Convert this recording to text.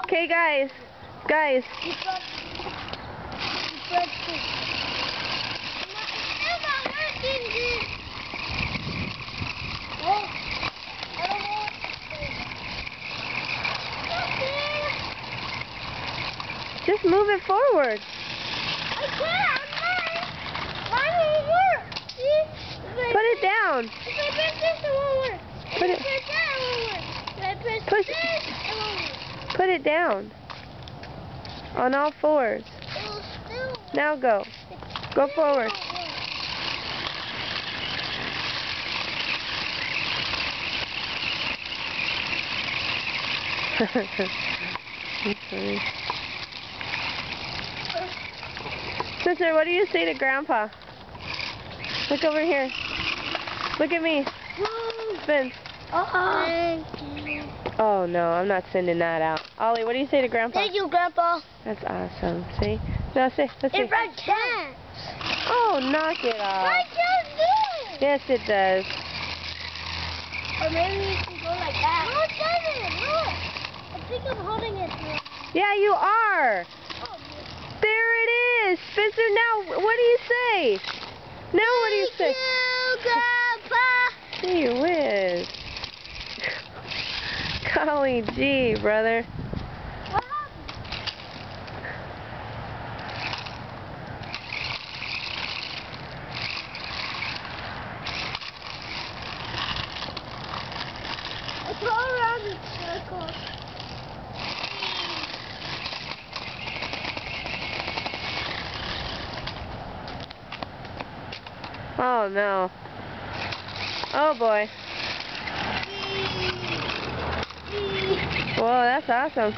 Okay, guys. Guys. Just move it forward. I can't. Mine won't work. See? Put it down. If I press this, it won't work. Put If I it. press that, it won't work. If I press Push. this, it won't work. Put it down. On all fours. It will still work. Now go. Go forward. That's funny. Sister, what do you say to Grandpa? Look over here. Look at me. Spin. Thank you. Oh no, I'm not sending that out. Ollie, what do you say to Grandpa? Thank you, Grandpa. That's awesome. See? Now say, let's see. If I can't. Oh, knock it off. I can't do it. Yes, it does. Or maybe you can go like that. No, it doesn't. Look. I think I'm holding it. Yeah, you are. Oh, there it is. Spencer, now, what do you say? Now what do you say? Thank you, Grandpa. Gee whiz. Golly gee, brother. What happened? I go around in circles. Oh no. Oh boy. Whoa, that's awesome.